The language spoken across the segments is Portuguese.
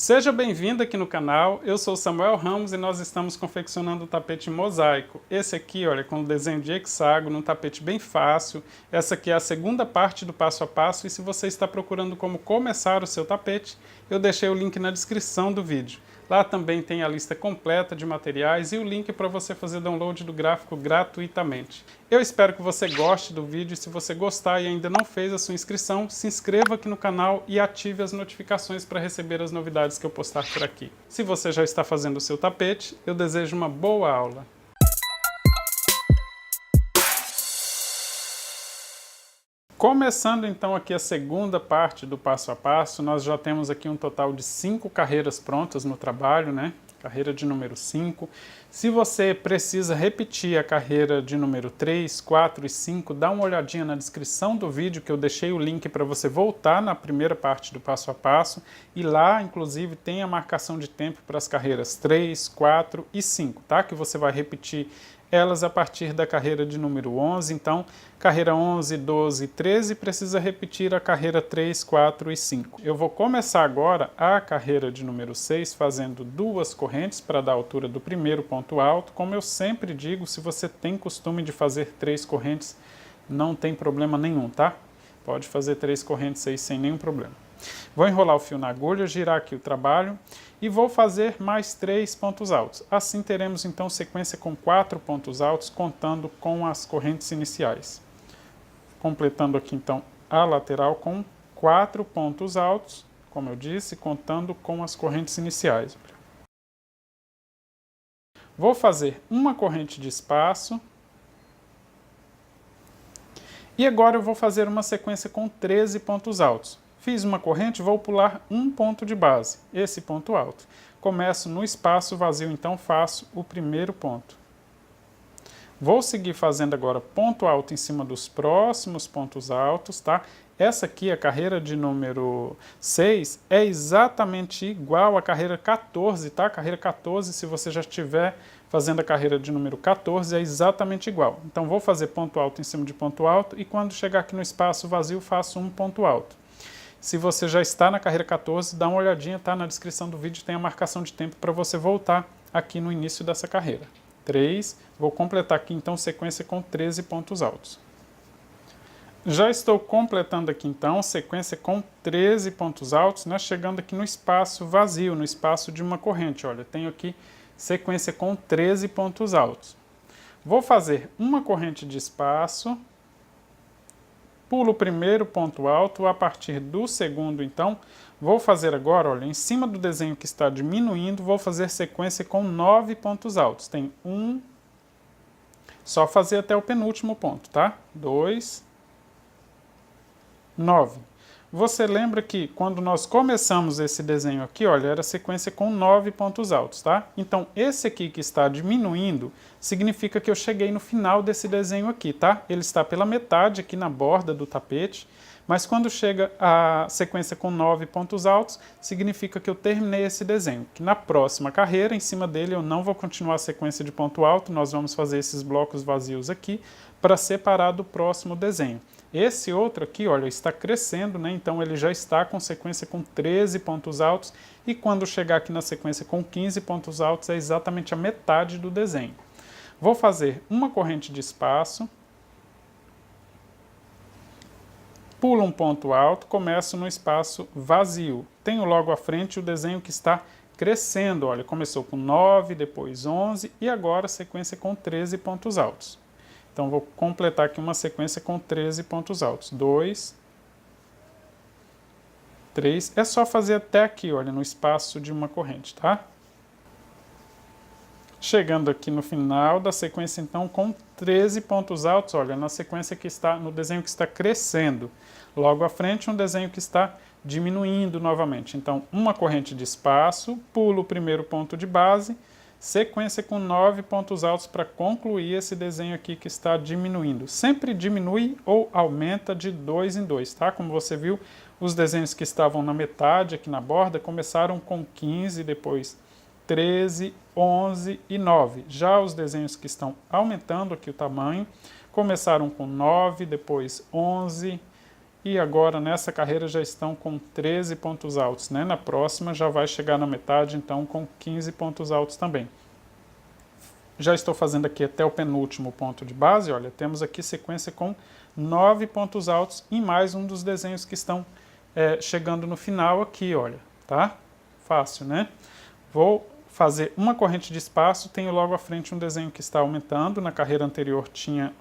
Seja bem-vindo aqui no canal, eu sou Samuel Ramos e nós estamos confeccionando o tapete mosaico. Esse aqui, olha, com o desenho de hexágono, um tapete bem fácil. Essa aqui é a segunda parte do passo a passo e se você está procurando como começar o seu tapete, eu deixei o link na descrição do vídeo. Lá também tem a lista completa de materiais e o link para você fazer download do gráfico gratuitamente. Eu espero que você goste do vídeo e se você gostar e ainda não fez a sua inscrição, se inscreva aqui no canal e ative as notificações para receber as novidades que eu postar por aqui. Se você já está fazendo o seu tapete, eu desejo uma boa aula. Começando então aqui a segunda parte do passo a passo, nós já temos aqui um total de 5 carreiras prontas no trabalho, né? Carreira de número 5. Se você precisa repetir a carreira de número 3, 4 e 5, dá uma olhadinha na descrição do vídeo que eu deixei o link para você voltar na primeira parte do passo a passo e lá, inclusive, tem a marcação de tempo para as carreiras 3, 4 e 5, tá? Que você vai repetir elas a partir da carreira de número 11, então carreira 11, 12 e 13 precisa repetir a carreira 3, 4 e 5. Eu vou começar agora a carreira de número 6 fazendo 2 correntes para dar a altura do primeiro ponto alto. Como eu sempre digo, se você tem costume de fazer 3 correntes, não tem problema nenhum, tá? Pode fazer 3 correntes aí sem nenhum problema. Vou enrolar o fio na agulha, girar aqui o trabalho e vou fazer mais 3 pontos altos. Assim teremos então sequência com 4 pontos altos, contando com as correntes iniciais. Completando aqui então a lateral com 4 pontos altos, como eu disse, contando com as correntes iniciais. Vou fazer uma corrente de espaço. E agora eu vou fazer uma sequência com 13 pontos altos. Fiz uma corrente, vou pular um ponto de base, esse ponto alto. Começo no espaço vazio, então faço o primeiro ponto. Vou seguir fazendo agora ponto alto em cima dos próximos pontos altos, tá? Essa aqui, a carreira de número 6, é exatamente igual à carreira 14, tá? Carreira 14, se você já estiver fazendo a carreira de número 14, é exatamente igual. Então vou fazer ponto alto em cima de ponto alto e quando chegar aqui no espaço vazio, faço um ponto alto. Se você já está na carreira 14, dá uma olhadinha, tá? Na descrição do vídeo tem a marcação de tempo para você voltar aqui no início dessa carreira. 3, vou completar aqui então sequência com 13 pontos altos. Já estou completando aqui então sequência com 13 pontos altos, né? Chegando aqui no espaço vazio, no espaço de uma corrente. Olha, tenho aqui sequência com 13 pontos altos. Vou fazer uma corrente de espaço. Pulo o primeiro ponto alto, a partir do segundo, então, vou fazer agora, olha, em cima do desenho que está diminuindo, vou fazer sequência com 9 pontos altos. Tem 1, só fazer até o penúltimo ponto, tá? 2, 9. Você lembra que quando nós começamos esse desenho aqui, olha, era sequência com 9 pontos altos, tá? Então, esse aqui que está diminuindo, significa que eu cheguei no final desse desenho aqui, tá? Ele está pela metade aqui na borda do tapete, mas quando chega a sequência com 9 pontos altos, significa que eu terminei esse desenho. Que na próxima carreira, em cima dele, eu não vou continuar a sequência de ponto alto, nós vamos fazer esses blocos vazios aqui para separar do próximo desenho. Esse outro aqui, olha, está crescendo, né? Então ele já está com sequência com 13 pontos altos e quando chegar aqui na sequência com 15 pontos altos é exatamente a metade do desenho. Vou fazer uma corrente de espaço, pulo um ponto alto, começo no espaço vazio. Tenho logo à frente o desenho que está crescendo, olha, começou com 9, depois 11 e agora sequência com 13 pontos altos. Então, vou completar aqui uma sequência com 13 pontos altos. 2, 3. É só fazer até aqui, olha, no espaço de uma corrente, tá? Chegando aqui no final da sequência, então, com 13 pontos altos, olha, na sequência que está, no desenho que está crescendo. Logo à frente, um desenho que está diminuindo novamente. Então, uma corrente de espaço, pulo o primeiro ponto de base, sequência com 9 pontos altos para concluir esse desenho aqui que está diminuindo. Sempre diminui ou aumenta de 2 em 2, tá? Como você viu, os desenhos que estavam na metade aqui na borda começaram com 15, depois 13, 11 e 9. Já os desenhos que estão aumentando aqui o tamanho começaram com 9, depois 11 e agora nessa carreira já estão com 13 pontos altos, né? Na próxima já vai chegar na metade, então com 15 pontos altos também. Já estou fazendo aqui até o penúltimo ponto de base, olha, temos aqui sequência com 9 pontos altos em mais um dos desenhos que estão chegando no final aqui, olha, tá? Fácil, né? Vou fazer uma corrente de espaço, tenho logo à frente um desenho que está aumentando, na carreira anterior tinha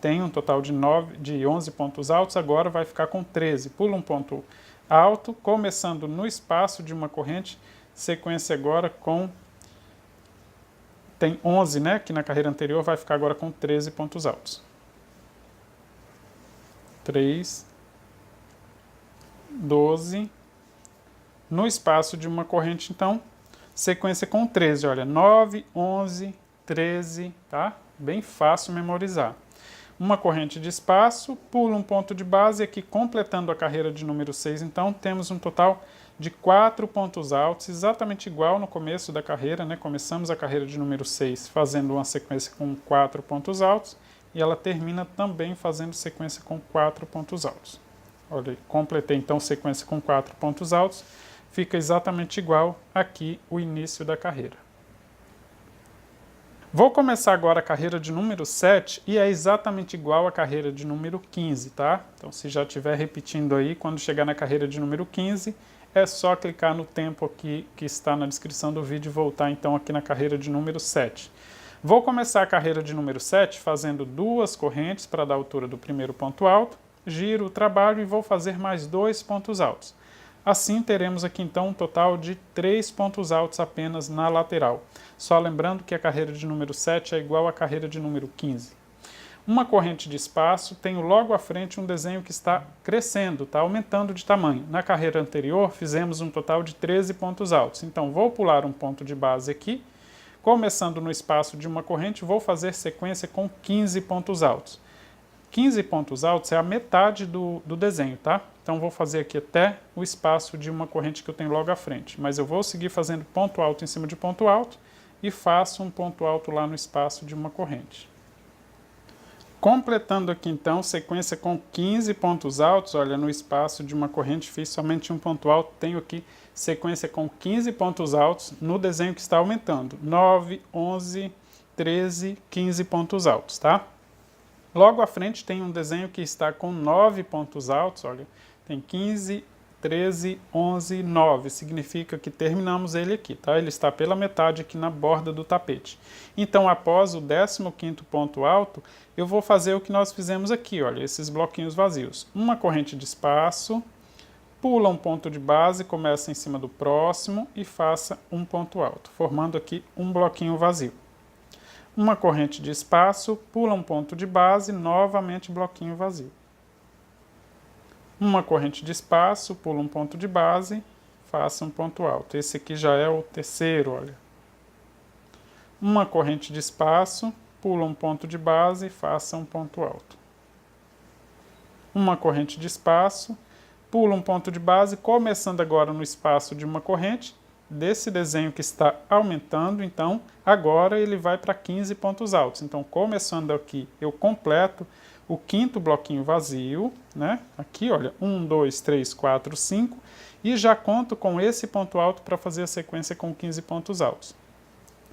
tem um total de 11 pontos altos, agora vai ficar com 13. Pula um ponto alto, começando no espaço de uma corrente, sequência agora com... Tem 11, né, que na carreira anterior vai ficar agora com 13 pontos altos. 3, 12, no espaço de uma corrente, então, sequência com 13, olha, 9, 11, 13, tá? Bem fácil memorizar. Uma corrente de espaço, pula um ponto de base, aqui completando a carreira de número 6, então, temos um total de 4 pontos altos, exatamente igual no começo da carreira, né? Começamos a carreira de número 6 fazendo uma sequência com 4 pontos altos, e ela termina também fazendo sequência com 4 pontos altos. Olha, completei então sequência com 4 pontos altos, fica exatamente igual aqui o início da carreira. Vou começar agora a carreira de número 7 e é exatamente igual à carreira de número 15, tá? Então se já estiver repetindo aí, quando chegar na carreira de número 15, é só clicar no tempo aqui que está na descrição do vídeo e voltar então aqui na carreira de número 7. Vou começar a carreira de número 7 fazendo 2 correntes para dar a altura do primeiro ponto alto, giro o trabalho e vou fazer mais 2 pontos altos. Assim teremos aqui então um total de 3 pontos altos apenas na lateral. Só lembrando que a carreira de número 7 é igual à carreira de número 15. Uma corrente de espaço, tenho logo à frente um desenho que está crescendo, está aumentando de tamanho. Na carreira anterior fizemos um total de 13 pontos altos. Então vou pular um ponto de base aqui, começando no espaço de uma corrente, vou fazer sequência com 15 pontos altos. 15 pontos altos é a metade do desenho, tá? Então vou fazer aqui até o espaço de uma corrente que eu tenho logo à frente. Mas eu vou seguir fazendo ponto alto em cima de ponto alto e faço um ponto alto lá no espaço de uma corrente. Completando aqui então, sequência com 15 pontos altos, olha, no espaço de uma corrente fiz somente um ponto alto, tenho aqui sequência com 15 pontos altos no desenho que está aumentando. 9, 11, 13, 15 pontos altos, tá? Logo à frente tem um desenho que está com 9 pontos altos, olha, tem 15, 13, 11, 9, significa que terminamos ele aqui, tá? Ele está pela metade aqui na borda do tapete. Então, após o 15º ponto alto, eu vou fazer o que nós fizemos aqui, olha, esses bloquinhos vazios. Uma corrente de espaço, pula um ponto de base, começa em cima do próximo e faça um ponto alto, formando aqui um bloquinho vazio. Uma corrente de espaço, pula um ponto de base, novamente bloquinho vazio. Uma corrente de espaço, pula um ponto de base, faça um ponto alto. Esse aqui já é o terceiro, olha. Uma corrente de espaço, pula um ponto de base, faça um ponto alto. Uma corrente de espaço, pula um ponto de base, começando agora no espaço de uma corrente, desse desenho que está aumentando, então agora ele vai para 15 pontos altos. Então, começando aqui, eu completo o 5º bloquinho vazio, né? Aqui, olha, 1, 2, 3, 4, 5, e já conto com esse ponto alto para fazer a sequência com 15 pontos altos.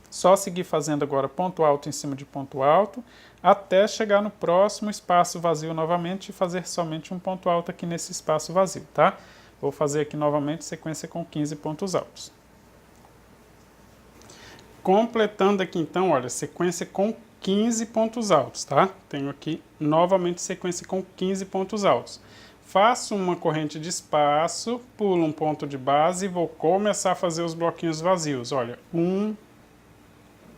Só seguir fazendo agora ponto alto em cima de ponto alto, até chegar no próximo espaço vazio novamente e fazer somente um ponto alto aqui nesse espaço vazio, tá? Vou fazer aqui novamente sequência com 15 pontos altos. Completando aqui então, olha, sequência com 15 pontos altos, tá? Tenho aqui novamente sequência com 15 pontos altos. Faço uma corrente de espaço, pulo um ponto de base e vou começar a fazer os bloquinhos vazios. Olha,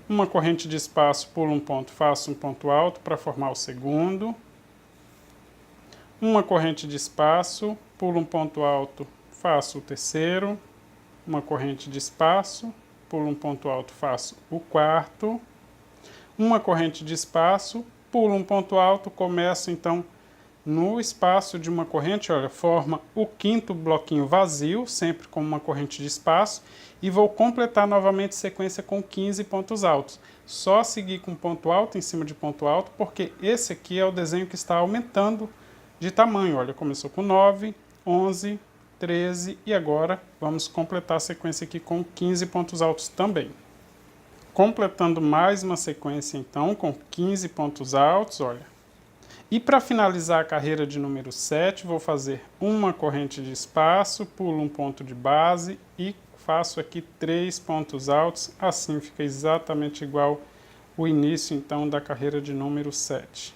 uma corrente de espaço, pulo um ponto, faço um ponto alto para formar o segundo. Uma corrente de espaço, pulo um ponto alto, faço o terceiro. Uma corrente de espaço, pulo um ponto alto, faço o quarto. Uma corrente de espaço, pulo um ponto alto, começo então no espaço de uma corrente, olha, forma o 5º bloquinho vazio, sempre com uma corrente de espaço, e vou completar novamente sequência com 15 pontos altos. Só seguir com ponto alto em cima de ponto alto, porque esse aqui é o desenho que está aumentando de tamanho. Olha, começou com 9, 11, 13 e agora vamos completar a sequência aqui com 15 pontos altos também. Completando mais uma sequência então com 15 pontos altos, olha. E para finalizar a carreira de número 7, vou fazer uma corrente de espaço, pulo um ponto de base e faço aqui 3 pontos altos, assim fica exatamente igual o início então da carreira de número 7.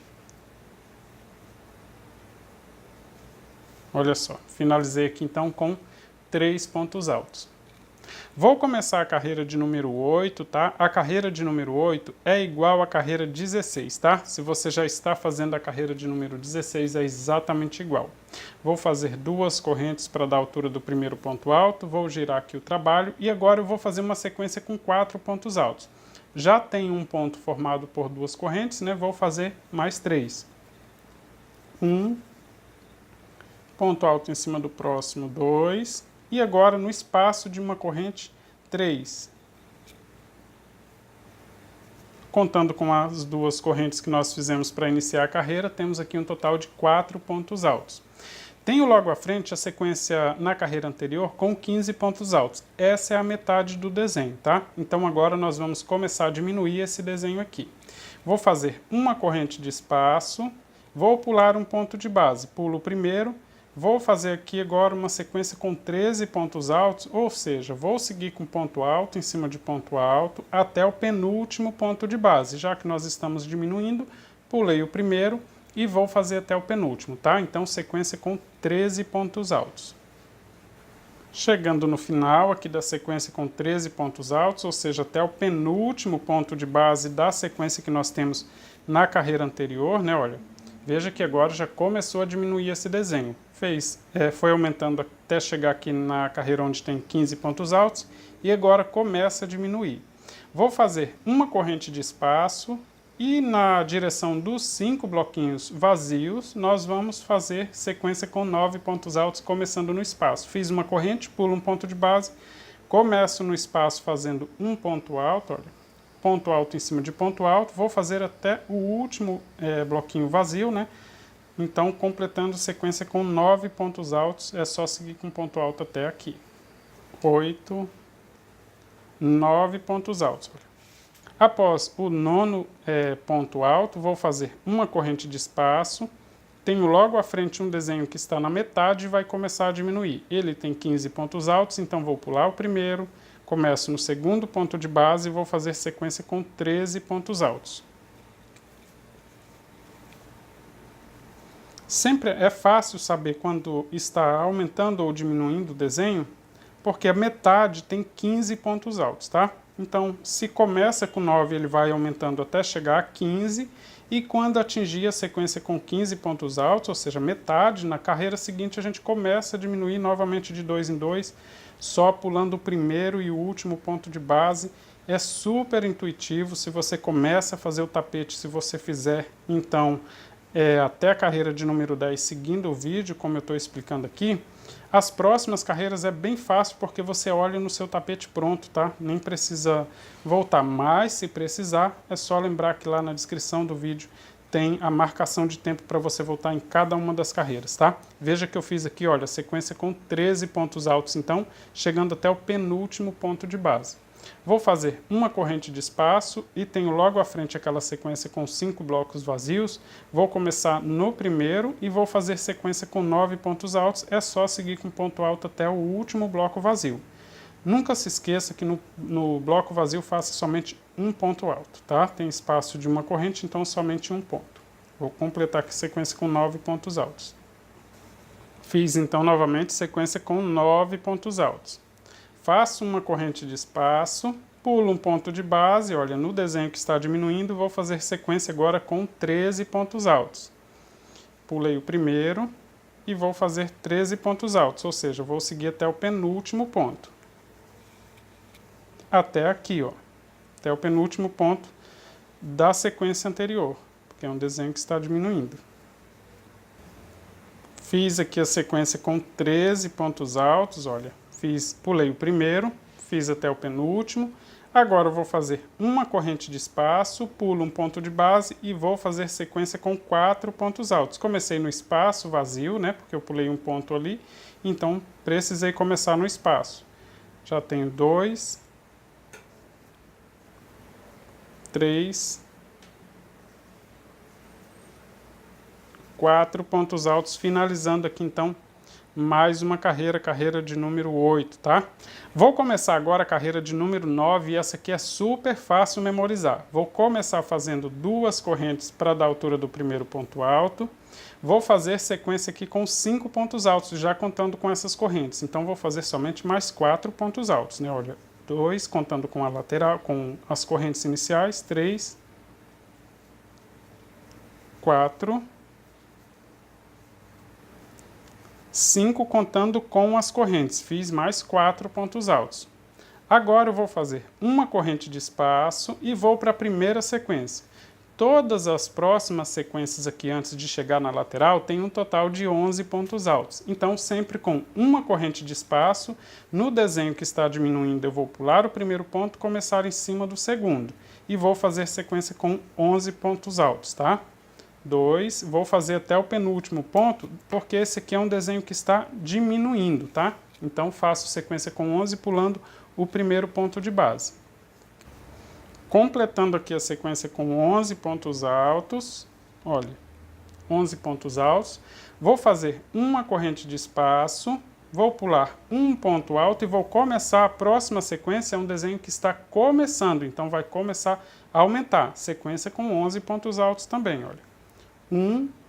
Olha só, finalizei aqui então com 3 pontos altos. Vou começar a carreira de número 8, tá? A carreira de número 8 é igual à carreira 16, tá? Se você já está fazendo a carreira de número 16, é exatamente igual. Vou fazer 2 correntes para dar a altura do primeiro ponto alto, vou girar aqui o trabalho e agora eu vou fazer uma sequência com 4 pontos altos. Já tem um ponto formado por 2 correntes, né? Vou fazer mais 3. 1, ponto alto em cima do próximo, 2, e agora no espaço de uma corrente, 3. Contando com as 2 correntes que nós fizemos para iniciar a carreira, temos aqui um total de 4 pontos altos. Tenho logo à frente a sequência na carreira anterior com 15 pontos altos. Essa é a metade do desenho, tá? Então agora nós vamos começar a diminuir esse desenho aqui. Vou fazer uma corrente de espaço, vou pular um ponto de base, pulo o primeiro. Vou fazer aqui agora uma sequência com 13 pontos altos, ou seja, vou seguir com ponto alto em cima de ponto alto até o penúltimo ponto de base. Já que nós estamos diminuindo, pulei o primeiro e vou fazer até o penúltimo, tá? Então, sequência com 13 pontos altos. Chegando no final aqui da sequência com 13 pontos altos, ou seja, até o penúltimo ponto de base da sequência que nós temos na carreira anterior, né? Olha, veja que agora já começou a diminuir esse desenho. Foi aumentando até chegar aqui na carreira onde tem 15 pontos altos e agora começa a diminuir. Vou fazer uma corrente de espaço e na direção dos 5 bloquinhos vazios nós vamos fazer sequência com 9 pontos altos começando no espaço. Fiz uma corrente, pulo um ponto de base, começo no espaço fazendo um ponto alto, olha, ponto alto em cima de ponto alto, vou fazer até o último bloquinho vazio, né? Então, completando sequência com 9 pontos altos, é só seguir com ponto alto até aqui. 8, 9 pontos altos. Após o 9º ponto alto, vou fazer uma corrente de espaço. Tenho logo à frente um desenho que está na metade e vai começar a diminuir. Ele tem 15 pontos altos, então vou pular o primeiro, começo no segundo ponto de base e vou fazer sequência com 13 pontos altos. Sempre é fácil saber quando está aumentando ou diminuindo o desenho, porque a metade tem 15 pontos altos, tá? Então, se começa com 9, ele vai aumentando até chegar a 15, e quando atingir a sequência com 15 pontos altos, ou seja, metade, na carreira seguinte a gente começa a diminuir novamente de 2 em 2, só pulando o primeiro e o último ponto de base. É super intuitivo, se você começa a fazer o tapete, se você fizer, então, até a carreira de número 10 seguindo o vídeo, como eu estou explicando aqui, as próximas carreiras é bem fácil porque você olha no seu tapete pronto, tá? Nem precisa voltar, mas se precisar, é só lembrar que lá na descrição do vídeo tem a marcação de tempo para você voltar em cada uma das carreiras, tá? Veja que eu fiz aqui, olha, sequência com 13 pontos altos, então, chegando até o penúltimo ponto de base. Vou fazer uma corrente de espaço e tenho logo à frente aquela sequência com 5 blocos vazios. Vou começar no primeiro e vou fazer sequência com 9 pontos altos. É só seguir com ponto alto até o último bloco vazio. Nunca se esqueça que no bloco vazio faça somente um ponto alto, tá? Tem espaço de uma corrente, então somente um ponto. Vou completar aqui a sequência com 9 pontos altos. Fiz então novamente sequência com 9 pontos altos. Faço uma corrente de espaço, pulo um ponto de base, olha, no desenho que está diminuindo, vou fazer sequência agora com 13 pontos altos. Pulei o primeiro e vou fazer 13 pontos altos, ou seja, vou seguir até o penúltimo ponto. Até aqui, ó, até o penúltimo ponto da sequência anterior, porque é um desenho que está diminuindo. Fiz aqui a sequência com 13 pontos altos, olha. Pulei o primeiro, fiz até o penúltimo, Agora eu vou fazer uma corrente de espaço, pulo um ponto de base e vou fazer sequência com 4 pontos altos. Comecei no espaço vazio, né, porque eu pulei um ponto ali, então precisei começar no espaço. Já tenho 2, 3, 4 pontos altos, finalizando aqui então mais uma carreira de número 8, tá? Vou começar agora a carreira de número 9 e essa aqui é super fácil memorizar. Vou começar fazendo 2 correntes para dar a altura do primeiro ponto alto. Vou fazer sequência aqui com 5 pontos altos, já contando com essas correntes. Então vou fazer somente mais 4 pontos altos, né? Olha, 2 contando com a lateral, com as correntes iniciais, 3, 4, 5 contando com as correntes, fiz mais 4 pontos altos. Agora eu vou fazer uma corrente de espaço e vou para a primeira sequência. Todas as próximas sequências aqui antes de chegar na lateral tem um total de 11 pontos altos. Então sempre com uma corrente de espaço, no desenho que está diminuindo eu vou pular o primeiro ponto e começar em cima do segundo. E vou fazer sequência com 11 pontos altos, tá? 2, vou fazer até o penúltimo ponto, porque esse aqui é um desenho que está diminuindo, tá? Então faço sequência com 11 pulando o primeiro ponto de base. Completando aqui a sequência com 11 pontos altos, olha, 11 pontos altos, vou fazer uma corrente de espaço, vou pular um ponto alto e vou começar a próxima sequência, é um desenho que está começando, então vai começar a aumentar, sequência com 11 pontos altos também, olha.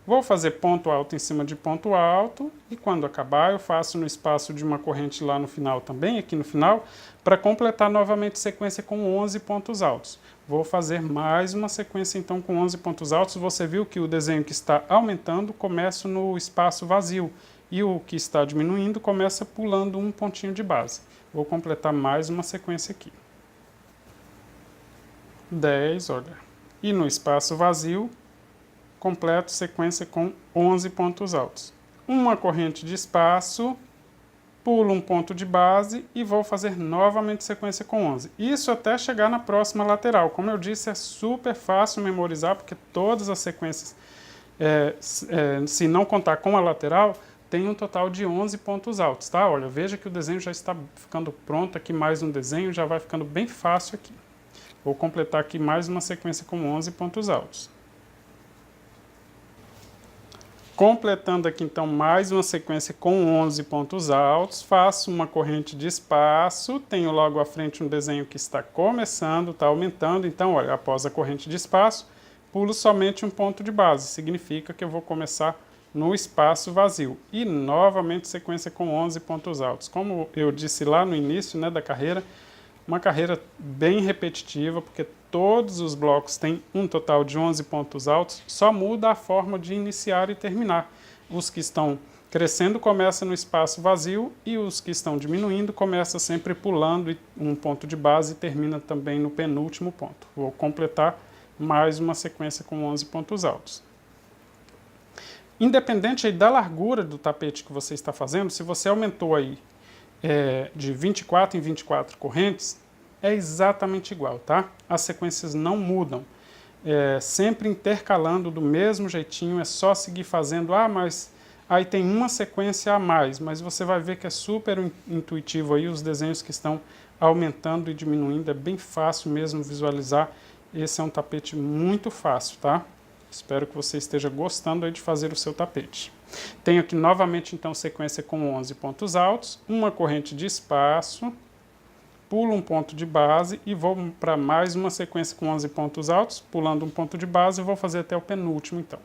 Vou fazer ponto alto em cima de ponto alto e quando acabar eu faço no espaço de uma corrente lá no final também, aqui no final, para completar novamente sequência com 11 pontos altos. Vou fazer mais uma sequência então com 11 pontos altos. Você viu que o desenho que está aumentando começa no espaço vazio e o que está diminuindo começa pulando um pontinho de base. Vou completar mais uma sequência aqui. 10, olha. E no espaço vazio completo sequência com 11 pontos altos. Uma corrente de espaço, pulo um ponto de base e vou fazer novamente sequência com 11. Isso até chegar na próxima lateral. Como eu disse, é super fácil memorizar, porque todas as sequências, se não contar com a lateral, tem um total de 11 pontos altos, tá? Olha, veja que o desenho já está ficando pronto aqui, mais um desenho, já vai ficando bem fácil aqui. Vou completar aqui mais uma sequência com 11 pontos altos. Completando aqui então mais uma sequência com 11 pontos altos, faço uma corrente de espaço, tenho logo à frente um desenho que está começando, está aumentando, então olha, após a corrente de espaço, pulo somente um ponto de base, significa que eu vou começar no espaço vazio. E novamente sequência com 11 pontos altos. Como eu disse lá no início, né, da carreira, uma carreira bem repetitiva, porque todos os blocos têm um total de 11 pontos altos, só muda a forma de iniciar e terminar. Os que estão crescendo começam no espaço vazio e os que estão diminuindo começam sempre pulando um ponto de base e termina também no penúltimo ponto. Vou completar mais uma sequência com 11 pontos altos. Independente aí da largura do tapete que você está fazendo, se você aumentou aí de 24 em 24 correntes, é exatamente igual, tá? As sequências não mudam, sempre intercalando do mesmo jeitinho, é só seguir fazendo, mas aí tem uma sequência a mais, mas você vai ver que é super intuitivo aí os desenhos que estão aumentando e diminuindo, é bem fácil mesmo visualizar, esse é um tapete muito fácil, tá? Espero que você esteja gostando aí de fazer o seu tapete. Tenho aqui novamente então sequência com 11 pontos altos, uma corrente de espaço, pulo um ponto de base e vou para mais uma sequência com 11 pontos altos, pulando um ponto de base e vou fazer até o penúltimo então.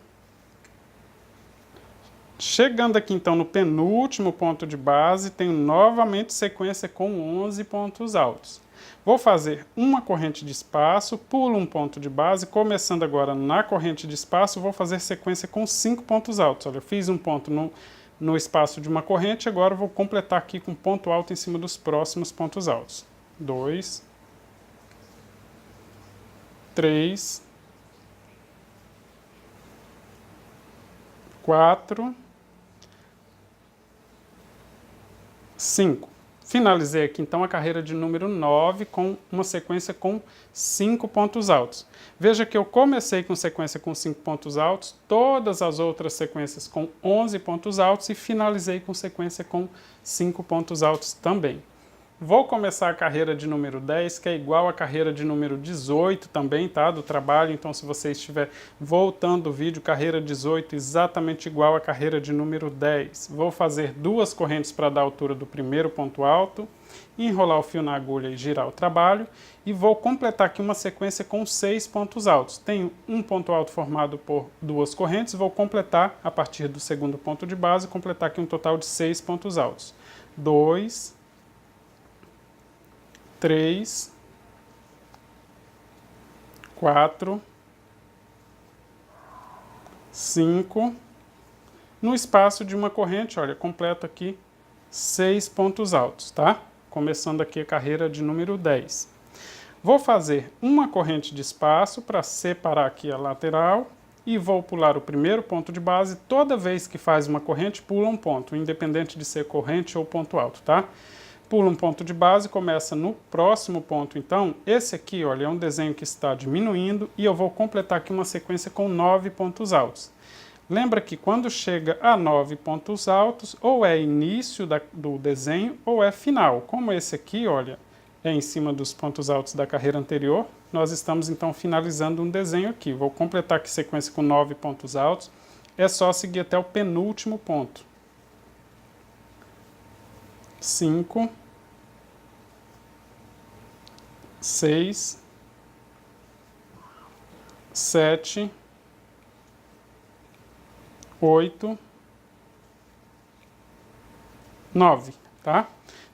Chegando aqui então no penúltimo ponto de base, tenho novamente sequência com 11 pontos altos. Vou fazer uma corrente de espaço, pulo um ponto de base, começando agora na corrente de espaço, vou fazer sequência com 5 pontos altos. Olha, eu fiz um ponto no espaço de uma corrente, agora vou completar aqui com ponto alto em cima dos próximos pontos altos. 2, 3, 4, 5. Finalizei aqui então a carreira de número 9 com uma sequência com 5 pontos altos. Veja que eu comecei com sequência com 5 pontos altos, todas as outras sequências com 11 pontos altos e finalizei com sequência com 5 pontos altos também. Vou começar a carreira de número 10, que é igual à carreira de número 18 também, tá? Do trabalho, então se você estiver voltando o vídeo, carreira 18 exatamente igual à carreira de número 10. Vou fazer 2 correntes para dar a altura do primeiro ponto alto, enrolar o fio na agulha e girar o trabalho, e vou completar aqui uma sequência com 6 pontos altos. Tenho um ponto alto formado por 2 correntes, vou completar a partir do segundo ponto de base, completar aqui um total de 6 pontos altos. 2, 3, 4, 5, no espaço de uma corrente, olha, completo aqui 6 pontos altos, tá? Começando aqui a carreira de número 10. Vou fazer uma corrente de espaço para separar aqui a lateral e vou pular o primeiro ponto de base. Toda vez que faz uma corrente, pula um ponto, independente de ser corrente ou ponto alto, tá? Pula um ponto de base, começa no próximo ponto. Então, esse aqui, olha, é um desenho que está diminuindo e eu vou completar aqui uma sequência com 9 pontos altos. Lembra que quando chega a 9 pontos altos, ou é início do desenho ou é final. Como esse aqui, olha, é em cima dos pontos altos da carreira anterior, nós estamos então finalizando um desenho aqui. Vou completar aqui sequência com 9 pontos altos. É só seguir até o penúltimo ponto. 5, 6, 7, 8, 9, tá?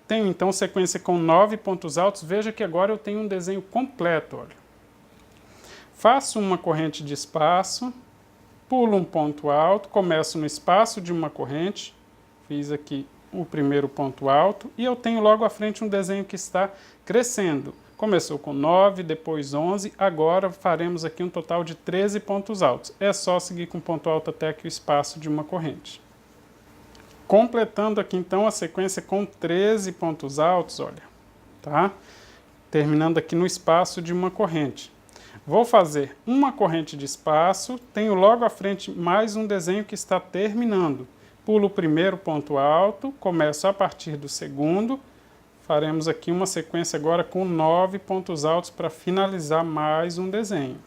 Tenho então sequência com 9 pontos altos. Veja que agora eu tenho um desenho completo, olha. Faço uma corrente de espaço, pulo um ponto alto, começo no espaço de uma corrente, fiz aqui o primeiro ponto alto, e eu tenho logo à frente um desenho que está crescendo. Começou com 9, depois 11, agora faremos aqui um total de 13 pontos altos. É só seguir com ponto alto até aqui o espaço de uma corrente. Completando aqui então a sequência com 13 pontos altos, olha, tá? Terminando aqui no espaço de uma corrente. Vou fazer uma corrente de espaço, tenho logo à frente mais um desenho que está terminando. Pulo o primeiro ponto alto, começo a partir do segundo, faremos aqui uma sequência agora com 9 pontos altos para finalizar mais um desenho.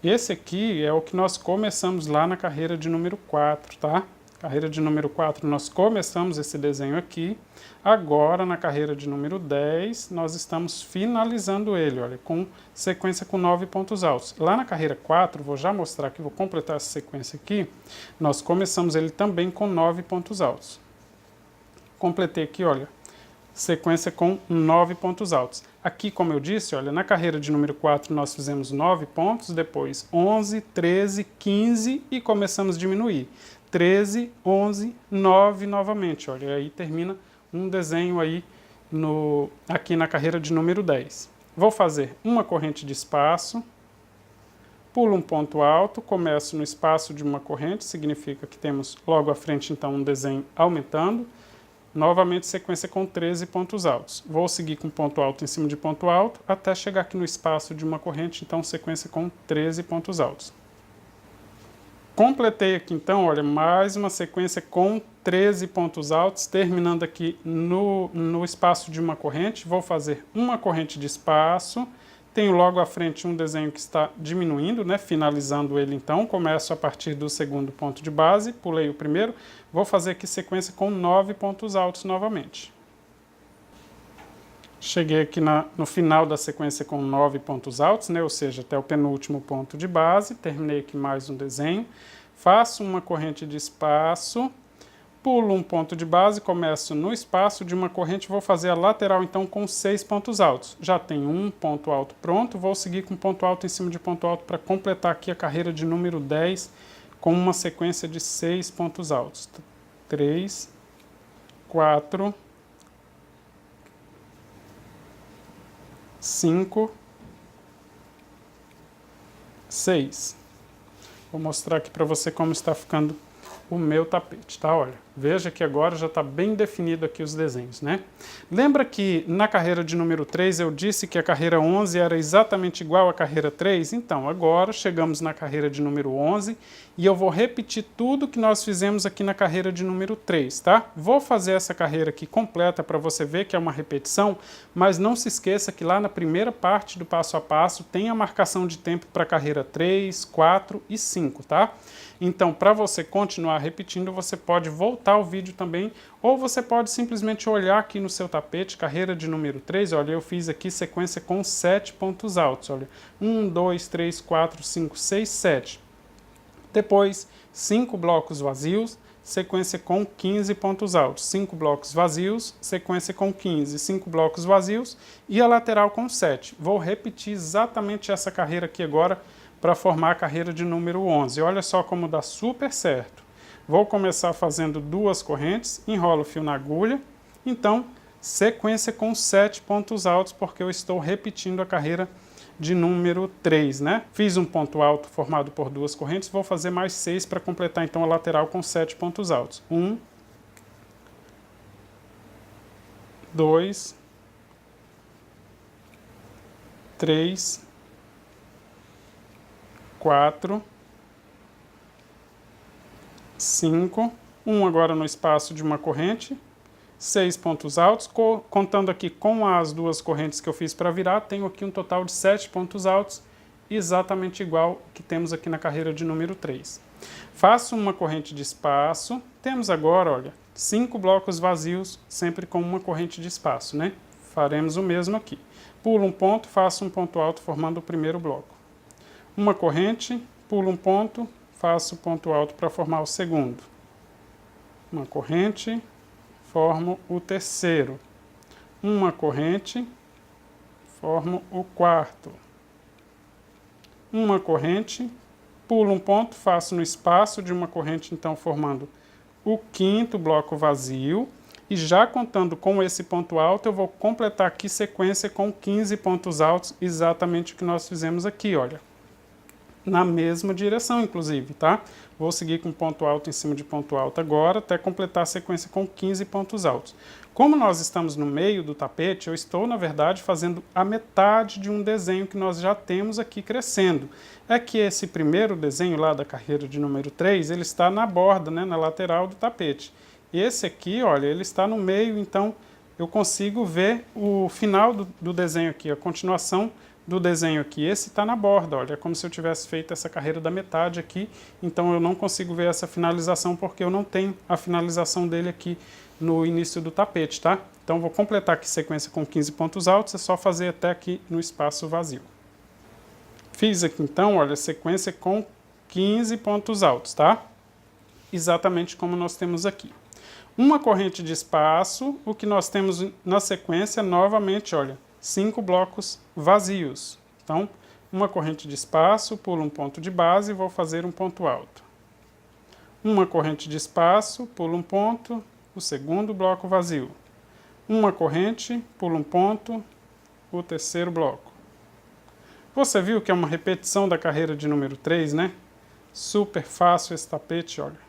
Esse aqui é o que nós começamos lá na carreira de número 4, tá? Carreira de número 4 nós começamos esse desenho aqui, agora na carreira de número 10 nós estamos finalizando ele, olha, com sequência com 9 pontos altos. Lá na carreira 4, vou já mostrar aqui, vou completar essa sequência aqui, nós começamos ele também com 9 pontos altos. Completei aqui, olha, sequência com 9 pontos altos. Aqui, como eu disse, olha, na carreira de número 4 nós fizemos 9 pontos, depois 11, 13, 15 e começamos a diminuir. 13, 11, 9 novamente, olha, aí termina um desenho aí aqui na carreira de número 10. Vou fazer uma corrente de espaço, pulo um ponto alto, começo no espaço de uma corrente, significa que temos logo à frente então um desenho aumentando, novamente sequência com 13 pontos altos. Vou seguir com ponto alto em cima de ponto alto, até chegar aqui no espaço de uma corrente, então sequência com 13 pontos altos. Completei aqui então, olha, mais uma sequência com 13 pontos altos, terminando aqui no espaço de uma corrente. Vou fazer uma corrente de espaço, tenho logo à frente um desenho que está diminuindo, né, finalizando ele então, começo a partir do segundo ponto de base, pulei o primeiro, vou fazer aqui sequência com 9 pontos altos novamente. Cheguei aqui no final da sequência com 9 pontos altos, né? Ou seja, até o penúltimo ponto de base. Terminei aqui mais um desenho. Faço uma corrente de espaço, pulo um ponto de base, começo no espaço de uma corrente, vou fazer a lateral então com 6 pontos altos. Já tenho um ponto alto pronto, vou seguir com ponto alto em cima de ponto alto para completar aqui a carreira de número 10 com uma sequência de 6 pontos altos. 3, 4... 5, 6. Vou mostrar aqui para você como está ficando o meu tapete, tá? Olha, Veja que agora já está bem definido aqui os desenhos, né? Lembra que na carreira de número 3 eu disse que a carreira 11 era exatamente igual à carreira 3? Então, agora chegamos na carreira de número 11 e eu vou repetir tudo que nós fizemos aqui na carreira de número 3, tá? Vou fazer essa carreira aqui completa para você ver que é uma repetição, mas não se esqueça que lá na primeira parte do passo a passo tem a marcação de tempo para a carreira 3, 4 e 5, tá? Então, para você continuar repetindo, você pode voltar o vídeo também, ou você pode simplesmente olhar aqui no seu tapete, carreira de número 3, olha, eu fiz aqui sequência com 7 pontos altos, olha, 1, 2, 3, 4, 5, 6, 7. Depois, 5 blocos vazios, sequência com 15 pontos altos, 5 blocos vazios, sequência com 15, 5 blocos vazios e a lateral com 7. Vou repetir exatamente essa carreira aqui agora, para formar a carreira de número 11. Olha só como dá super certo. Vou começar fazendo 2 correntes, enrolo o fio na agulha, então sequência com 7 pontos altos, porque eu estou repetindo a carreira de número 3, né? Fiz um ponto alto formado por 2 correntes, vou fazer mais 6 para completar então a lateral com 7 pontos altos. 1, 2, 3, 4, 5, 1 agora no espaço de uma corrente, 6 pontos altos, contando aqui com as 2 correntes que eu fiz para virar, tenho aqui um total de 7 pontos altos, exatamente igual que temos aqui na carreira de número 3. Faço uma corrente de espaço, temos agora, olha, 5 blocos vazios, sempre com uma corrente de espaço, né? Faremos o mesmo aqui. Pulo um ponto, faço um ponto alto formando o primeiro bloco. Uma corrente, pulo um ponto, faço ponto alto para formar o segundo. Uma corrente, formo o terceiro. Uma corrente, formo o quarto. Uma corrente, pulo um ponto, faço no espaço de uma corrente, então formando o quinto bloco vazio. E já contando com esse ponto alto, eu vou completar aqui sequência com 15 pontos altos, exatamente o que nós fizemos aqui, olha. Na mesma direção, inclusive, tá? Vou seguir com ponto alto em cima de ponto alto agora, até completar a sequência com 15 pontos altos. Como nós estamos no meio do tapete, eu estou, na verdade, fazendo a metade de um desenho que nós já temos aqui crescendo. É que esse primeiro desenho lá da carreira de número 3, ele está na borda, né, na lateral do tapete. Esse aqui, olha, ele está no meio, então eu consigo ver o final do desenho aqui, a continuação do desenho aqui. Esse está na borda, olha, é como se eu tivesse feito essa carreira da metade aqui, então eu não consigo ver essa finalização porque eu não tenho a finalização dele aqui no início do tapete, tá? Então vou completar aqui sequência com 15 pontos altos, é só fazer até aqui no espaço vazio. Fiz aqui então, olha, sequência com 15 pontos altos, tá? Exatamente como nós temos aqui. Uma corrente de espaço, o que nós temos na sequência, novamente, olha, 5 blocos vazios. Então, uma corrente de espaço, pulo um ponto de base e vou fazer um ponto alto. Uma corrente de espaço, pulo um ponto, o segundo bloco vazio. Uma corrente, pulo um ponto, o terceiro bloco. Você viu que é uma repetição da carreira de número 3, né? Super fácil esse tapete, olha.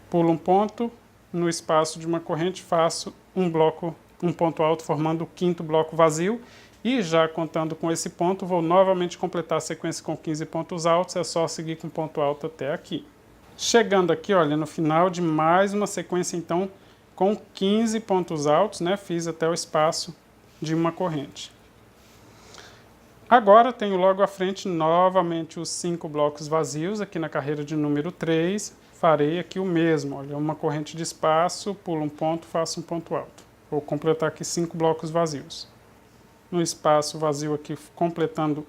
Pulo um ponto, no espaço de uma corrente faço um ponto alto formando o quinto bloco vazio e já contando com esse ponto vou novamente completar a sequência com 15 pontos altos, é só seguir com ponto alto até aqui. Chegando aqui, olha, no final de mais uma sequência então com 15 pontos altos, né? Fiz até o espaço de uma corrente. Agora tenho logo à frente novamente os 5 blocos vazios aqui na carreira de número 3. Farei aqui o mesmo, olha, uma corrente de espaço, pulo um ponto, faço um ponto alto. Vou completar aqui 5 blocos vazios. No espaço vazio aqui, completando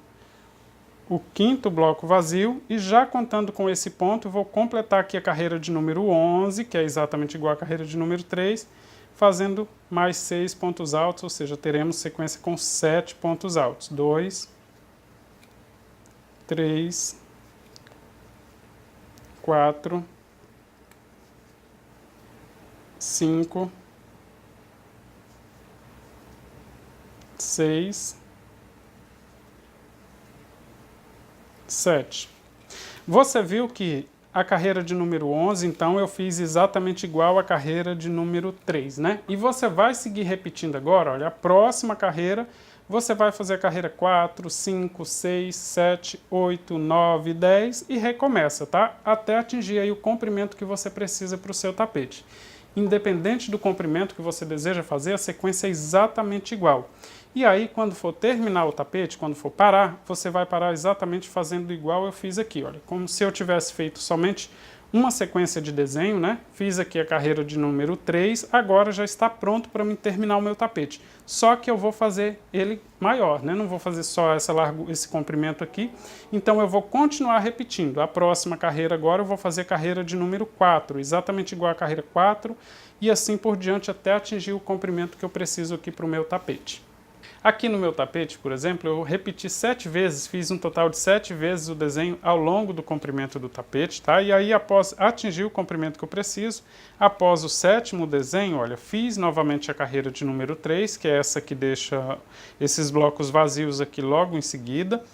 o quinto bloco vazio, e já contando com esse ponto, vou completar aqui a carreira de número 11, que é exatamente igual à carreira de número 3, fazendo mais 6 pontos altos, ou seja, teremos sequência com 7 pontos altos. 2, 3, 4, 5, 6, 7. Você viu que a carreira de número 11, então eu fiz exatamente igual à carreira de número 3, né? E você vai seguir repetindo agora, olha, a próxima carreira, você vai fazer a carreira 4, 5, 6, 7, 8, 9, 10 e recomeça, tá? Até atingir aí o comprimento que você precisa para o seu tapete. Independente do comprimento que você deseja fazer, a sequência é exatamente igual. E aí, quando for terminar o tapete, quando for parar, você vai parar exatamente fazendo igual eu fiz aqui, olha, como se eu tivesse feito somente uma sequência de desenho, né? Fiz aqui a carreira de número 3, agora já está pronto para mim terminar o meu tapete. Só que eu vou fazer ele maior, né? Não vou fazer só esse comprimento aqui. Então eu vou continuar repetindo. A próxima carreira agora eu vou fazer a carreira de número 4, exatamente igual a carreira 4, e assim por diante até atingir o comprimento que eu preciso aqui para o meu tapete. Aqui no meu tapete, por exemplo, eu repeti 7 vezes, fiz um total de 7 vezes o desenho ao longo do comprimento do tapete, tá? E aí, após atingir o comprimento que eu preciso, após o 7º desenho, olha, fiz novamente a carreira de número 3, que é essa que deixa esses blocos vazios aqui logo em seguida.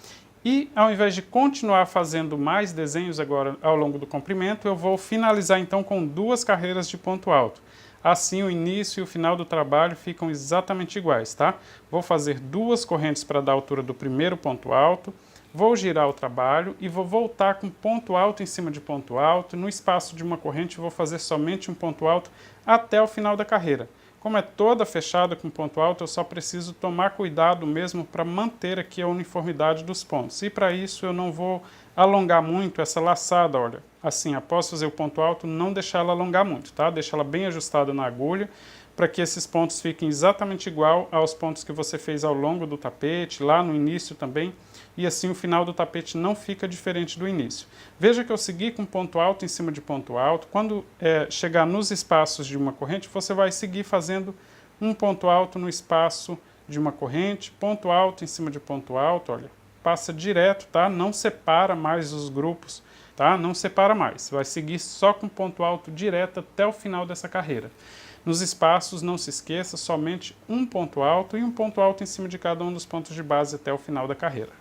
E ao invés de continuar fazendo mais desenhos agora ao longo do comprimento, eu vou finalizar então com 2 carreiras de ponto alto. Assim, o início e o final do trabalho ficam exatamente iguais, tá? Vou fazer 2 correntes para dar a altura do primeiro ponto alto, vou girar o trabalho e vou voltar com ponto alto em cima de ponto alto. No espaço de uma corrente, vou fazer somente um ponto alto até o final da carreira. Como é toda fechada com ponto alto, eu só preciso tomar cuidado mesmo para manter aqui a uniformidade dos pontos. E para isso eu não vou alongar muito essa laçada, olha. Assim, após fazer o ponto alto, não deixar ela alongar muito, tá? Deixa ela bem ajustada na agulha, para que esses pontos fiquem exatamente igual aos pontos que você fez ao longo do tapete, lá no início também, e assim o final do tapete não fica diferente do início. Veja que eu segui com ponto alto em cima de ponto alto. Quando chegar nos espaços de uma corrente, você vai seguir fazendo um ponto alto no espaço de uma corrente, ponto alto em cima de ponto alto, olha, passa direto, tá? Não separa mais os grupos, tá? Não separa mais, você vai seguir só com ponto alto direto até o final dessa carreira. Nos espaços, não se esqueça, somente um ponto alto e um ponto alto em cima de cada um dos pontos de base até o final da carreira.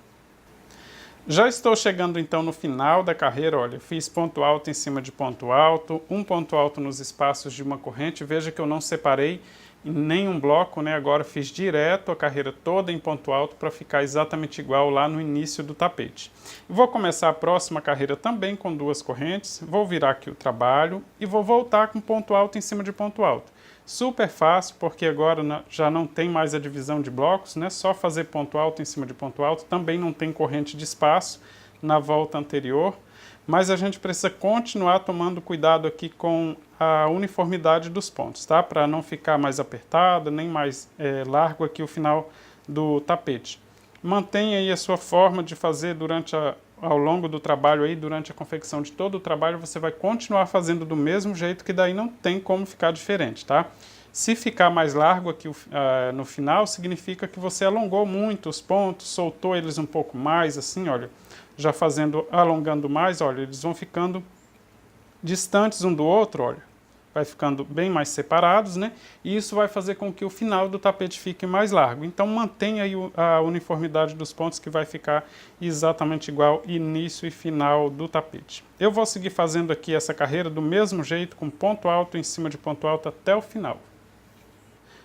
Já estou chegando então no final da carreira, olha, fiz ponto alto em cima de ponto alto, um ponto alto nos espaços de uma corrente, veja que eu não separei em nenhum bloco, né? Agora fiz direto a carreira toda em ponto alto para ficar exatamente igual lá no início do tapete. Vou começar a próxima carreira também com 2 correntes, vou virar aqui o trabalho e vou voltar com ponto alto em cima de ponto alto. Super fácil, porque agora já não tem mais a divisão de blocos, né? Só fazer ponto alto em cima de ponto alto, também não tem corrente de espaço na volta anterior, mas a gente precisa continuar tomando cuidado aqui com a uniformidade dos pontos, tá? Para não ficar mais apertado, nem mais largo aqui o final do tapete. Mantenha aí a sua forma de fazer ao longo do trabalho, aí, durante a confecção de todo o trabalho, você vai continuar fazendo do mesmo jeito, que daí não tem como ficar diferente, tá? Se ficar mais largo aqui no final, significa que você alongou muito os pontos, soltou eles um pouco mais, assim, olha, já alongando mais, olha, eles vão ficando distantes um do outro, olha. Vai ficando bem mais separados, né? E isso vai fazer com que o final do tapete fique mais largo. Então mantenha aí a uniformidade dos pontos, que vai ficar exatamente igual início e final do tapete. Eu vou seguir fazendo aqui essa carreira do mesmo jeito, com ponto alto em cima de ponto alto até o final.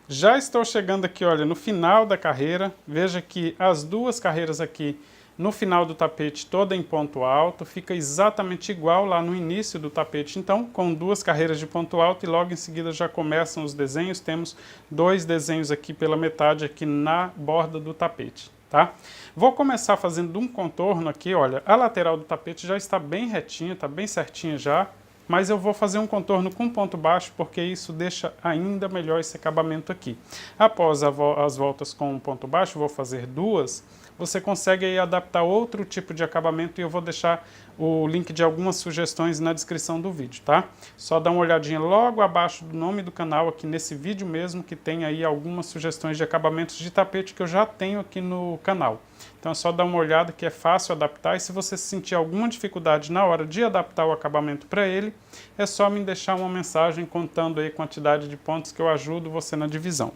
Já estou chegando aqui, olha, no final da carreira. Veja que as 2 carreiras aqui no final do tapete, toda em ponto alto, fica exatamente igual lá no início do tapete. Então, com 2 carreiras de ponto alto e logo em seguida já começam os desenhos. Temos 2 desenhos aqui pela metade aqui na borda do tapete, tá? Vou começar fazendo um contorno aqui, olha, a lateral do tapete já está bem retinha, está bem certinha já, mas eu vou fazer um contorno com ponto baixo, porque isso deixa ainda melhor esse acabamento aqui. Após as voltas com um ponto baixo, vou fazer 2, você consegue aí adaptar outro tipo de acabamento, e eu vou deixar o link de algumas sugestões na descrição do vídeo, tá? Só dá uma olhadinha logo abaixo do nome do canal, aqui nesse vídeo mesmo, que tem aí algumas sugestões de acabamentos de tapete que eu já tenho aqui no canal. Então é só dar uma olhada, que é fácil adaptar, e se você sentir alguma dificuldade na hora de adaptar o acabamento para ele, é só me deixar uma mensagem contando aí a quantidade de pontos que eu ajudo você na divisão.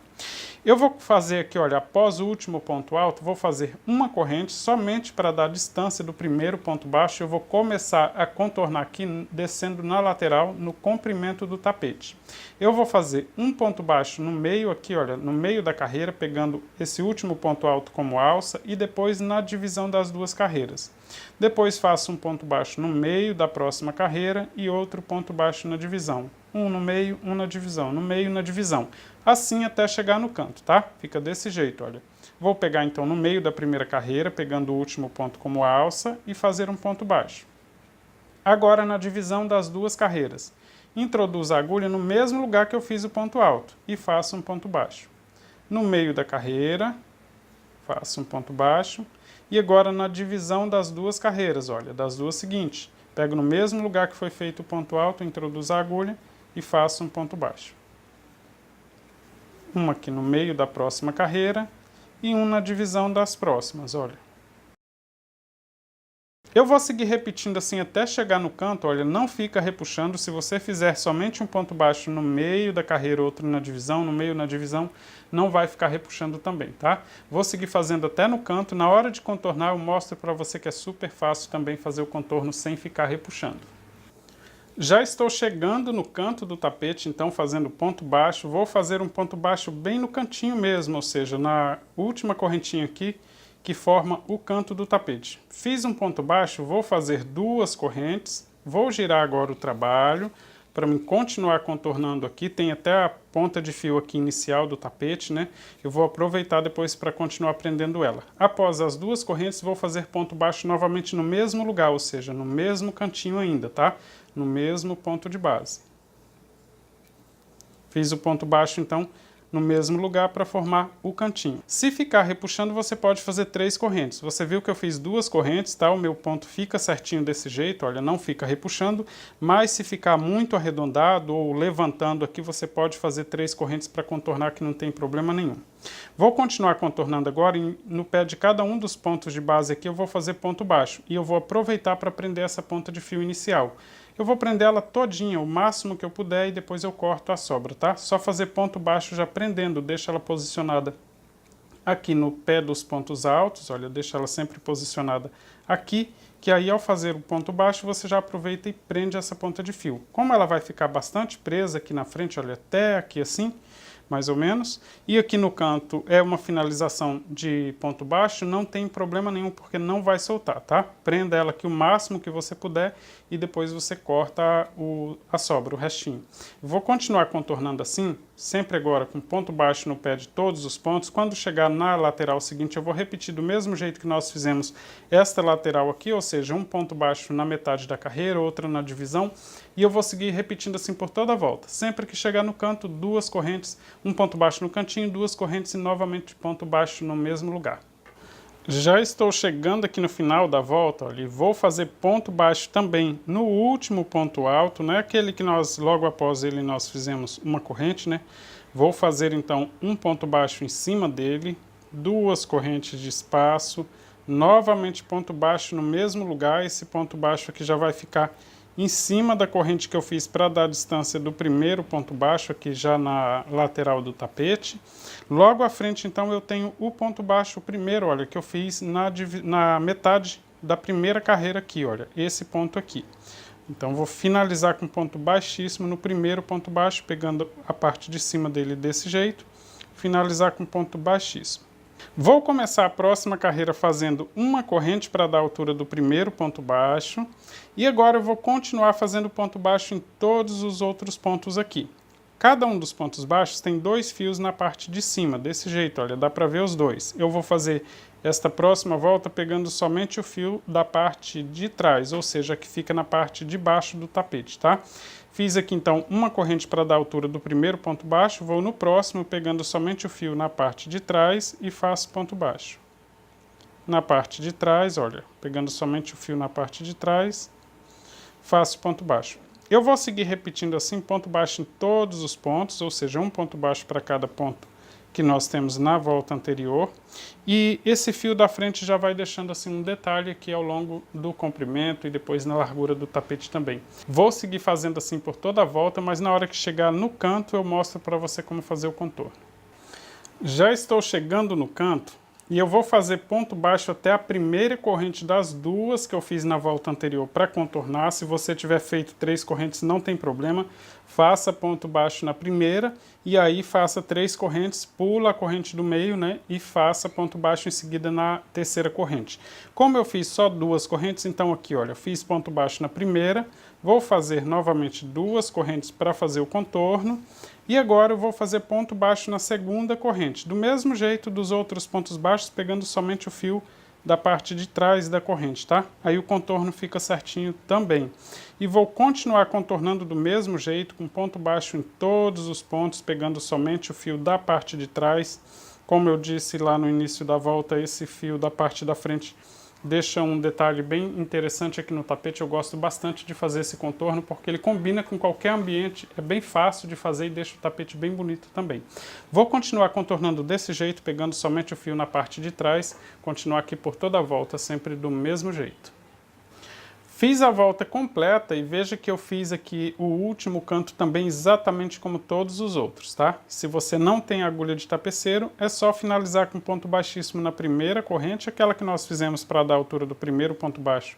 Eu vou fazer aqui, olha, após o último ponto alto, vou fazer uma corrente somente para dar distância do primeiro ponto baixo. Eu vou começar a contornar aqui, descendo na lateral, no comprimento do tapete. Eu vou fazer um ponto baixo no meio aqui, olha, no meio da carreira, pegando esse último ponto alto como alça e depois na divisão das duas carreiras. Depois faço um ponto baixo no meio da próxima carreira e outro ponto baixo na divisão. Um no meio, um na divisão, no meio, na divisão. Assim até chegar no canto, tá? Fica desse jeito, olha. Vou pegar então no meio da primeira carreira, pegando o último ponto como alça e fazer um ponto baixo. Agora na divisão das duas carreiras. Introduzo a agulha no mesmo lugar que eu fiz o ponto alto e faço um ponto baixo. No meio da carreira, faço um ponto baixo. E agora na divisão das duas carreiras, olha, das duas seguintes. Pego no mesmo lugar que foi feito o ponto alto, introduzo a agulha e faço um ponto baixo. Um aqui no meio da próxima carreira e um na divisão das próximas, olha. Eu vou seguir repetindo assim até chegar no canto, olha, não fica repuxando. Se você fizer somente um ponto baixo no meio da carreira, outro na divisão, no meio na divisão, não vai ficar repuxando também, tá? Vou seguir fazendo até no canto. Na hora de contornar, eu mostro para você que é super fácil também fazer o contorno sem ficar repuxando. Já estou chegando no canto do tapete, então fazendo ponto baixo. Vou fazer um ponto baixo bem no cantinho mesmo, ou seja, na última correntinha aqui, que forma o canto do tapete. Fiz um ponto baixo, vou fazer duas correntes, vou girar agora o trabalho, para mim continuar contornando aqui. Tem até a ponta de fio aqui inicial do tapete, né? Eu vou aproveitar depois para continuar prendendo ela. Após as duas correntes, vou fazer ponto baixo novamente no mesmo lugar, ou seja, no mesmo cantinho ainda, tá? No mesmo ponto de base. Fiz o ponto baixo, então, no mesmo lugar para formar o cantinho. Se ficar repuxando, você pode fazer 3 correntes. Você viu que eu fiz 2 correntes, tá? O meu ponto fica certinho desse jeito, olha, não fica repuxando, mas se ficar muito arredondado ou levantando aqui, você pode fazer 3 correntes para contornar, que não tem problema nenhum. Vou continuar contornando agora e no pé de cada um dos pontos de base aqui eu vou fazer ponto baixo e eu vou aproveitar para prender essa ponta de fio inicial. Eu vou prender ela todinha, o máximo que eu puder, e depois eu corto a sobra, tá? Só fazer ponto baixo já prendendo, deixa ela posicionada aqui no pé dos pontos altos, olha, deixa ela sempre posicionada aqui, que aí ao fazer o ponto baixo você já aproveita e prende essa ponta de fio. Como ela vai ficar bastante presa aqui na frente, olha, até aqui assim, mais ou menos, e aqui no canto é uma finalização de ponto baixo, não tem problema nenhum, porque não vai soltar, tá? Prenda ela aqui o máximo que você puder e depois você corta a sobra, o restinho. Vou continuar contornando assim, sempre agora com ponto baixo no pé de todos os pontos. Quando chegar na lateral seguinte, eu vou repetir do mesmo jeito que nós fizemos esta lateral aqui, ou seja, um ponto baixo na metade da carreira, outra na divisão, e eu vou seguir repetindo assim por toda a volta. Sempre que chegar no canto, 2 correntes, um ponto baixo no cantinho, 2 correntes e novamente ponto baixo no mesmo lugar. Já estou chegando aqui no final da volta, olha, e vou fazer ponto baixo também no último ponto alto, não é aquele que nós, logo após ele, nós fizemos uma corrente, né? Vou fazer então um ponto baixo em cima dele, 2 correntes de espaço, novamente ponto baixo no mesmo lugar. Esse ponto baixo aqui já vai ficar em cima da corrente que eu fiz para dar a distância do primeiro ponto baixo, aqui já na lateral do tapete. Logo à frente, então, eu tenho o ponto baixo, o primeiro, olha, que eu fiz na metade da primeira carreira aqui, olha, esse ponto aqui. Então, vou finalizar com ponto baixíssimo no primeiro ponto baixo, pegando a parte de cima dele desse jeito, finalizar com ponto baixíssimo. Vou começar a próxima carreira fazendo uma corrente para dar a altura do primeiro ponto baixo. E agora eu vou continuar fazendo ponto baixo em todos os outros pontos aqui. Cada um dos pontos baixos tem 2 fios na parte de cima, desse jeito, olha, dá para ver os 2. Eu vou fazer esta próxima volta pegando somente o fio da parte de trás, ou seja, que fica na parte de baixo do tapete, tá? Fiz aqui então uma corrente para dar a altura do primeiro ponto baixo, vou no próximo pegando somente o fio na parte de trás e faço ponto baixo. Na parte de trás, olha, pegando somente o fio na parte de trás, faço ponto baixo. Eu vou seguir repetindo assim, ponto baixo em todos os pontos, ou seja, um ponto baixo para cada ponto que nós temos na volta anterior. E esse fio da frente já vai deixando assim um detalhe aqui ao longo do comprimento e depois na largura do tapete também. Vou seguir fazendo assim por toda a volta, mas na hora que chegar no canto eu mostro para você como fazer o contorno. Já estou chegando no canto e eu vou fazer ponto baixo até a primeira corrente das duas que eu fiz na volta anterior para contornar. Se você tiver feito 3 correntes, não tem problema. Faça ponto baixo na primeira e aí faça 3 correntes, pula a corrente do meio, né? E faça ponto baixo em seguida na terceira corrente. Como eu fiz só 2 correntes, então aqui, olha, eu fiz ponto baixo na primeira, vou fazer novamente 2 correntes para fazer o contorno. E agora eu vou fazer ponto baixo na segunda corrente, do mesmo jeito dos outros pontos baixos, pegando somente o fio da parte de trás da corrente, tá? Aí o contorno fica certinho também. E vou continuar contornando do mesmo jeito, com ponto baixo em todos os pontos, pegando somente o fio da parte de trás. Como eu disse lá no início da volta, esse fio da parte da frente deixa um detalhe bem interessante aqui no tapete. Eu gosto bastante de fazer esse contorno porque ele combina com qualquer ambiente, é bem fácil de fazer e deixa o tapete bem bonito também. Vou continuar contornando desse jeito, pegando somente o fio na parte de trás, continuar aqui por toda a volta, sempre do mesmo jeito. Fiz a volta completa e veja que eu fiz aqui o último canto também exatamente como todos os outros, tá? Se você não tem agulha de tapeceiro, é só finalizar com ponto baixíssimo na primeira corrente, aquela que nós fizemos para dar a altura do primeiro ponto baixo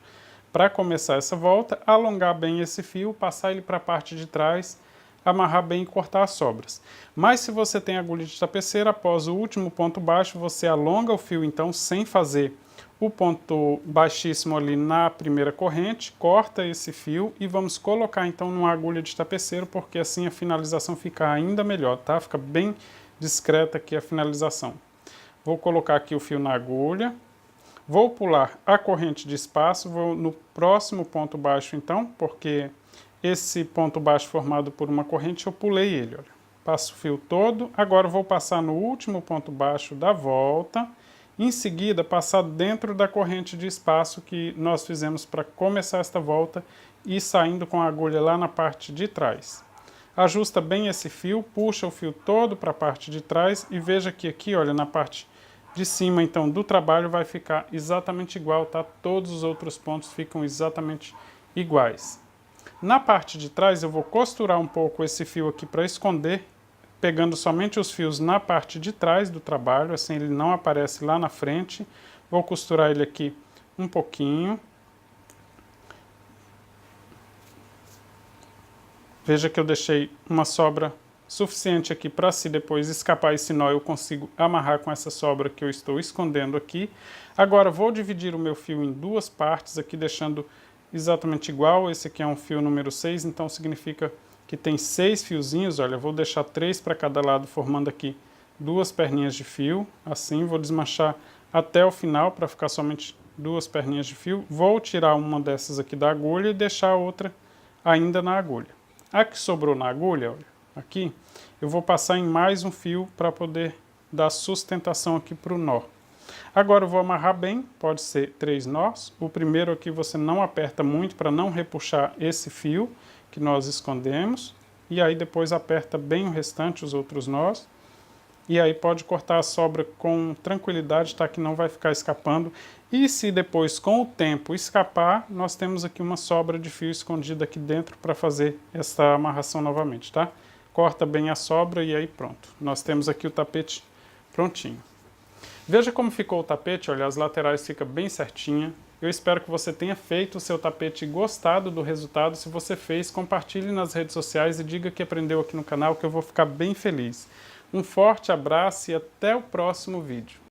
para começar essa volta, alongar bem esse fio, passar ele para a parte de trás, amarrar bem e cortar as sobras. Mas se você tem agulha de tapeceiro, após o último ponto baixo, você alonga o fio então sem fazer o ponto baixíssimo ali na primeira corrente, corta esse fio e vamos colocar então numa agulha de tapeceiro, porque assim a finalização fica ainda melhor, tá? Fica bem discreta aqui a finalização. Vou colocar aqui o fio na agulha, vou pular a corrente de espaço, vou no próximo ponto baixo então, porque esse ponto baixo formado por uma corrente eu pulei ele, olha. Passo o fio todo, agora vou passar no último ponto baixo da volta. Em seguida, passar dentro da corrente de espaço que nós fizemos para começar esta volta e saindo com a agulha lá na parte de trás. Ajusta bem esse fio, puxa o fio todo para a parte de trás e veja que aqui, olha, na parte de cima então do trabalho vai ficar exatamente igual, tá? Todos os outros pontos ficam exatamente iguais. Na parte de trás eu vou costurar um pouco esse fio aqui para esconder, pegando somente os fios na parte de trás do trabalho, assim ele não aparece lá na frente. Vou costurar ele aqui um pouquinho. Veja que eu deixei uma sobra suficiente aqui para se depois escapar esse nó eu consigo amarrar com essa sobra que eu estou escondendo aqui. Agora vou dividir o meu fio em 2 partes aqui, deixando exatamente igual. Esse aqui é um fio número 6, então significa que tem 6 fiozinhos, olha, vou deixar 3 para cada lado, formando aqui 2 perninhas de fio, assim, vou desmanchar até o final para ficar somente 2 perninhas de fio, vou tirar uma dessas aqui da agulha e deixar a outra ainda na agulha. A que sobrou na agulha, olha, aqui, eu vou passar em mais um fio para poder dar sustentação aqui para o nó. Agora eu vou amarrar bem, pode ser 3 nós, o primeiro aqui você não aperta muito para não repuxar esse fio que nós escondemos, e aí depois aperta bem o restante, os outros nós, e aí pode cortar a sobra com tranquilidade, tá? Que não vai ficar escapando, e se depois com o tempo escapar, nós temos aqui uma sobra de fio escondida aqui dentro para fazer essa amarração novamente, tá? Corta bem a sobra e aí pronto, nós temos aqui o tapete prontinho. Veja como ficou o tapete, olha, as laterais ficam bem certinha. Eu espero que você tenha feito o seu tapete e gostado do resultado. Se você fez, compartilhe nas redes sociais e diga que aprendeu aqui no canal, que eu vou ficar bem feliz. Um forte abraço e até o próximo vídeo.